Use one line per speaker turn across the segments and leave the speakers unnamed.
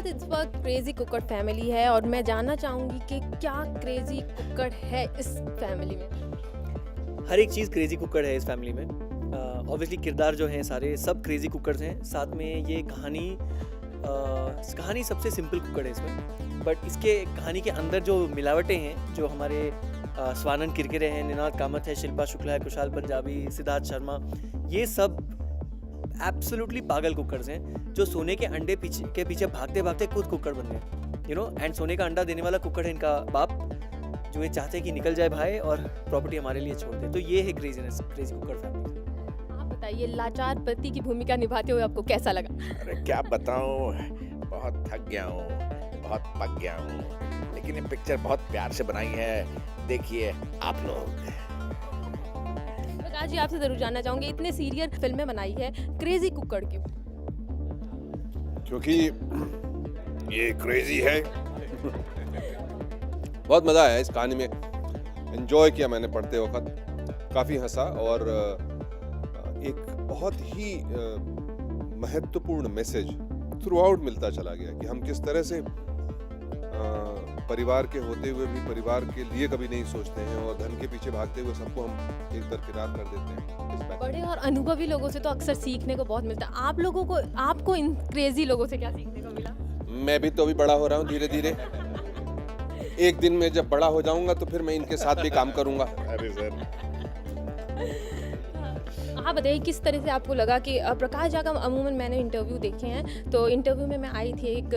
साथ इस वक्त क्रेजी कुकर फैमिली है और मैं जानना चाहूंगी कि क्या क्रेजी कुकर है इस फैमिली में।
हर एक चीज़ क्रेजी कुकर है इस फैमिली में। ऑब्वियसली किरदार जो हैं सारे सब क्रेजी कुकर्स हैं। साथ में ये कहानी सबसे सिंपल कुकर है इसमें, बट इसके कहानी के अंदर जो मिलावटें हैं, जो हमारे स्वानंद किरकिरे हैं, निनाद कामत है, शिल्पा शुक्ला है, कुशाल पंजाबी, सिद्धार्थ शर्मा, ये सब एब्सोल्युटली पागल कुकर्स हैं जो सोने के अंडे के पीछे भागते भागते खुद कुकर बन गए, यू नो। एंड सोने का अंडा देने वाला कुकर है इनका बाप, जो ये चाहते हैं कि निकल जाए भाई और प्रॉपर्टी हमारे लिए छोड़ दे। तो ये है क्रेजी कुकर फैमिली।
आप बताइए, लाचार पति की भूमिका निभाते हुए आपको कैसा लगा?
अरे क्या बताऊं, बहुत थक गया हूँ, बहुत पक गया हूँ, लेकिन ये पिक्चर बहुत प्यार से बनाई है। देखिए आप लोग।
प्रकाश जी, आपसे जरूर जानना चाहूंगी, इतने सीरियल फिल्में बनाई है, क्रेजी कुकर क्यों?
क्योंकि ये क्रेजी है। बहुत मज़ा आया इस कहानी में, एंजॉय किया मैंने पढ़ते वक्त, काफ़ी हंसा और एक बहुत ही महत्वपूर्ण मैसेज थ्रू आउट मिलता चला गया कि हम किस तरह से परिवार के होते हुए भी परिवार के लिए कभी नहीं सोचते हैं और धन के पीछे भागते हुए सबको हम एक दरकिनार कर देते हैं।
बड़े और अनुभवी लोगों से तो अक्सर सीखने को बहुत मिलता है। आपको इन क्रेजी लोगों से क्या सीखने को मिला?
मैं भी तो अभी बड़ा हो रहा हूँ धीरे धीरे। एक दिन में जब बड़ा हो जाऊंगा तो फिर मैं इनके साथ भी काम करूंगा।
अरे सर,
आप बताइए, किस तरह से आपको लगा कि प्रकाश झा का अमूमन मैंने इंटरव्यू देखे हैं, तो इंटरव्यू में मैं आई थी, एक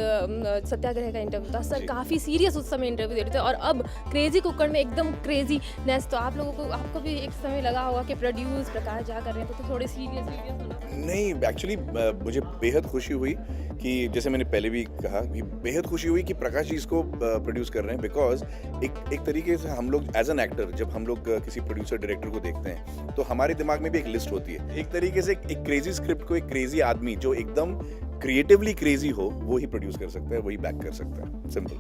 सत्याग्रह का इंटरव्यू था सर, काफ़ी सीरियस उस समय इंटरव्यू दे रहे थे, और अब क्रेजी कुकर में एकदम क्रेजीनेस। तो आपको भी एक समय लगा होगा कि प्रोड्यूस प्रकाश झा कर रहे हैं तो थोड़े सीरियस होना।
नहीं, एक्चुअली मुझे बेहद खुशी हुई कि जैसे मैंने पहले भी कहा कि बेहद खुशी हुई कि प्रकाश जी इसको प्रोड्यूस कर रहे हैं, बिकॉज एक तरीके से हम लोग एज एन एक्टर जब हम लोग किसी प्रोड्यूसर डायरेक्टर को देखते हैं तो हमारे दिमाग में भी एक लिस्ट होती है। एक तरीके से एक क्रेजी स्क्रिप्ट को एक क्रेजी आदमी जो एकदम क्रिएटिवली क्रेजी हो वो ही प्रोड्यूस कर सकता है, वही बैक कर सकता है। सिंपल।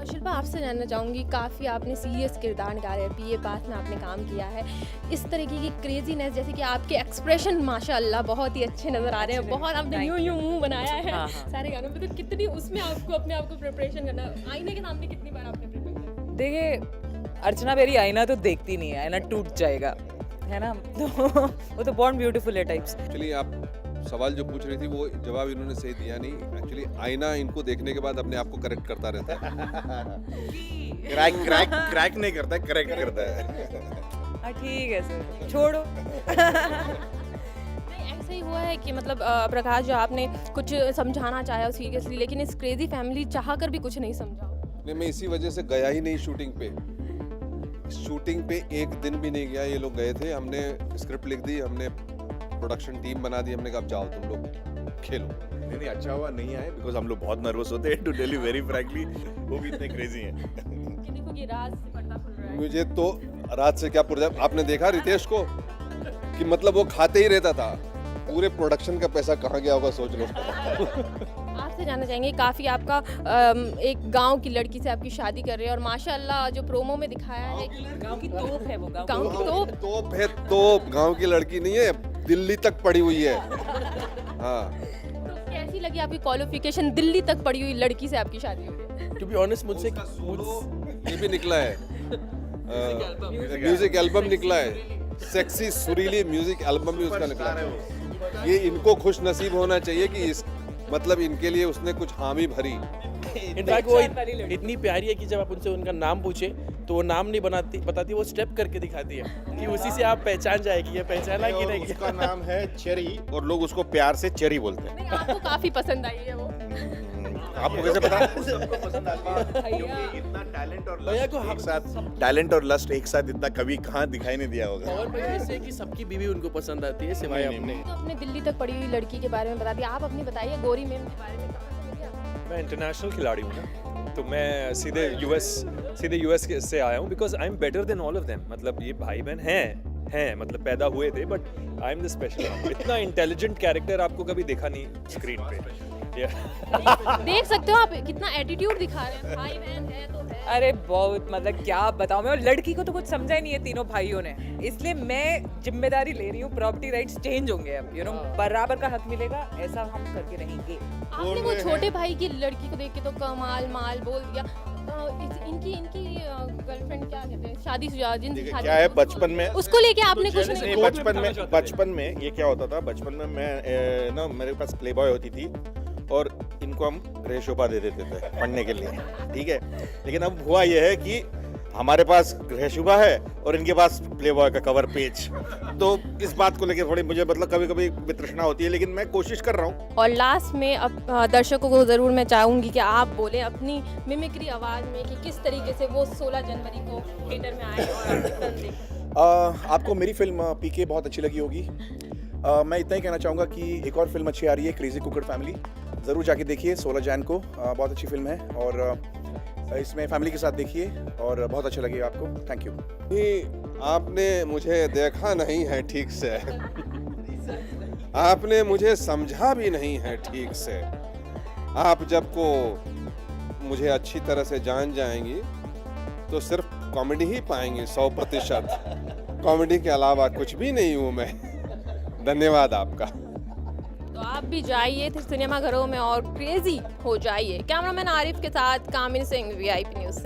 शिल्पा, आपसे जानना चाहूँगी, काफ़ी आपने सीरियस किरदार निकाले हैं, PA पास में आपने काम किया है, इस तरीके की क्रेजीनेस, जैसे कि आपके एक्सप्रेशन माशाल्लाह बहुत ही अच्छे नज़र आ रहे हैं, बहुत आपने यूं मुंह बनाया है सारे गानों में, तो कितनी उसमें आपको अपने आप को प्रिपरेशन करना, आईने के सामने कितनी बार आपने प्रिपेयर किया?
देखिए, अर्चना मेरी आईना तो देखती नहीं है, आईना टूट जाएगा, है ना। तो वो तो बॉर्न ब्यूटीफुल है टाइप्स।
एक्चुअली आप सवाल जो पूछ रही थी वो जवाब इन्होंने सही दिया नहीं। एक्चुअली आईना इनको देखने के बाद अपने आप को करेक्ट करता रहता है।
क्रैक नहीं करता, करेक्ट करता है।
हाँ ठीक है सर, छोड़ो।
नहीं, ऐसा ही हुआ है कि मतलब प्रकाश जो आपने कुछ समझाना चाहा सीरियसली, लेकिन इस क्रेजी फैमिली चाह कर भी कुछ नहीं समझा?
नहीं, मैं इसी वजह से गया ही नहीं शूटिंग पे। शूटिंग पे एक दिन भी नहीं गया। ये लोग गए थे, हमने स्क्रिप्ट लिख दी, हमने प्रोडक्शन टीम बना दी, हमने कहा अब जाओ तुम लोग खेलो।
नहीं, अच्छा हुआ नहीं आए, बिकॉज हम लोग बहुत नर्वस होते हैं, to tell you very frankly. वो भी इतने क्रेजी हैं।
कि देखो कि राज से पर्दा खुल रहा है।
मुझे तो रात से क्या पुर्जा, आपने देखा रितेश को कि मतलब वो खाते ही रहता था। पूरे प्रोडक्शन का पैसा कहाँ गया होगा सोच लो।
आपसे जानना चाहेंगे, काफ़ी आपका एक गांव की लड़की से आपकी शादी कर रहे हैं, और माशाल्लाह जो प्रोमो में दिखाया है कि
गाँव की तोप है वो,
गांव की तोप।
तोप है, तोप। गांव की लड़की नहीं है, दिल्ली तक पड़ी हुई है। हाँ,
तो कैसी लगी आपकी क्वालिफिकेशन, दिल्ली तक पड़ी हुई लड़की से आपकी शादी हो रही है?
टू बी ऑनेस्ट, मुझसे
ये भी निकला है, म्यूजिक एल्बम निकला है, सेक्सी सुरीली म्यूजिक एल्बम भी उसका निकला है। ये इनको खुश नसीब होना चाहिए कि इस मतलब इनके लिए उसने कुछ हामी भरी।
इनफैक्ट वो इतनी प्यारी है कि जब आप उनसे उनका नाम पूछे तो वो नाम नहीं बताती, वो स्टेप करके दिखाती है कि उसी से आप पहचान जाए कि ये पहचाना कि नहीं।
उसका नाम है चेरी और लोग उसको प्यार से चेरी बोलते हैं।
नहीं, आपको काफ़ी पसंद आई है वो।
आपको कैसे पता? सबको पसंद आती है क्योंकि इतना टैलेंट और
भैया
लस्ट
को
एक साथ, टैलेंट और लस्ट एक साथ इतना कभी कहाँ दिखाई नहीं दिया होगा।
और भैया ऐसे कि सबकी बीवी उनको पसंद आती है सिवाय अपने।
तो अपने दिल्ली तक पड़ी हुई लड़की के बारे में बता दिया, आप अपनी बताइए गौरी मैम के बारे में। कहाँ से मिली आपको?
मैं इंटरनेशनल खिलाड़ी हूँ ना, तो मैं सीधे यूएस से आया हूँ, because I am better than all of them. मतलब ये भाई बहन हैं हैं, मतलब पैदा हुए थे, but I am the special. इतना इंटेलिजेंट कैरेक्टर आपको कभी देखा नहीं स्क्रीन पे।
देख सकते हो आप कितना एटीट्यूड दिखा रहे हैं, भाई बहन है तो है।
अरे बहुत, मतलब क्या बताऊं मैं, और लड़की को तो कुछ समझा ही नहीं है तीनों भाइयों ने, इसलिए मैं जिम्मेदारी ले रही हूँ। प्रॉपर्टी राइट्स चेंज होंगे अब, यू नो, बराबर का हक मिलेगा, ऐसा हम करके रहेंगे।
आपने वो छोटे भाई की लड़की को देख के तो कमाल माल बोल दिया। इनकी गर्लफ्रेंड क्या कहते हैं, शादी जिनसे
देखिए,
शादी
क्या है बचपन में
उसको लेके आपने कुछ
नहीं,
नहीं
बचपन में ये क्या होता था, बचपन में मैं ना मेरे पास प्ले बॉय होती थी और इनको हम गृहशोभा दे देते थे पढ़ने के लिए, ठीक है। लेकिन अब हुआ ये है कि हमारे पास गृहशोभा है और इनके पास प्ले बॉय का कवर पेज, तो इस बात को लेकर थोड़ी मुझे मतलब कभी कभी वितृष्णा होती है, लेकिन मैं कोशिश कर रहा हूँ।
और लास्ट में अब दर्शकों को ज़रूर मैं चाहूँगी कि आप बोले अपनी मिमिक्री आवाज़ में कि किस तरीके से वो 16 जनवरी को थिएटर में आए और अपनी फिल्म देखें।
आपको मेरी फिल्म पीके बहुत अच्छी लगी होगी। मैं इतना ही कहना चाहूँगा कि एक और फिल्म अच्छी आ रही है, क्रेजी कुकर फैमिली, ज़रूर जाके देखिए 16 जैन को। बहुत अच्छी फिल्म है और इसमें फैमिली के साथ देखिए और बहुत अच्छा लगेगा आपको। Thank you.
आपने मुझे देखा नहीं है ठीक से, आपने मुझे समझा भी नहीं है ठीक से। आप जब को मुझे अच्छी तरह से जान जाएंगी तो सिर्फ कॉमेडी ही पाएंगे, 100%। कॉमेडी के अलावा कुछ भी नहीं हूँ मैं। धन्यवाद आपका।
तो आप भी जाइए सिनेमा घरों में और क्रेजी हो जाइए। कैमरामैन आरिफ के साथ कामिनी सिंह, VIP न्यूज़ से।